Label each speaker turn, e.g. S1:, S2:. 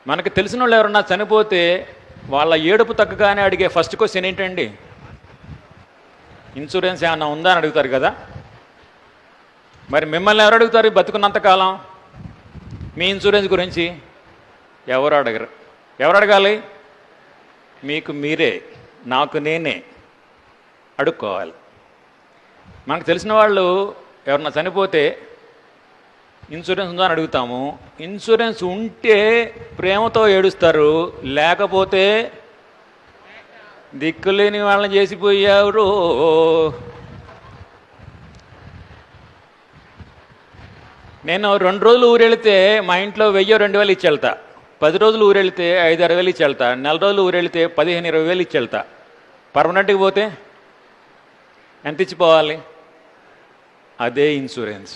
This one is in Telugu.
S1: మనకు తెలిసిన వాళ్ళు ఎవరన్నా చనిపోతే వాళ్ళ ఏడుపు తగ్గగానే అడిగే ఫస్ట్ క్వశ్చన్ ఏంటండి? ఇన్సూరెన్స్ ఏమన్నా ఉందా అని అడుగుతారు కదా. మరి మిమ్మల్ని ఎవరు అడుగుతారు బతుకున్నంతకాలం మీ ఇన్సూరెన్స్ గురించి? ఎవరు అడగరు. ఎవరు అడగాలి? మీకు మీరే, నాకు నేనే అడుక్కోవాలి. మనకు తెలిసిన వాళ్ళు ఎవరన్నా చనిపోతే ఇన్సూరెన్స్ ఉందా అని అడుగుతాము. ఇన్సూరెన్స్ ఉంటే ప్రేమతో ఏడుస్తారు, లేకపోతే దిక్కులేని వాళ్ళని చేసిపోయారు. నేను 2 రోజులు ఊరెళ్తే మా ఇంట్లో 1000-2000 ఇచ్చి వెళ్తా. 10 రోజులు ఊరెళ్తే 5-6 ఇచ్చి వెళ్తా. 4 రోజులు ఊరెళ్తే 15-20 ఇచ్చి వెళ్తా. పర్మనెంట్కి పోతే ఎంత ఇచ్చిపోవాలి? అదే ఇన్సూరెన్స్.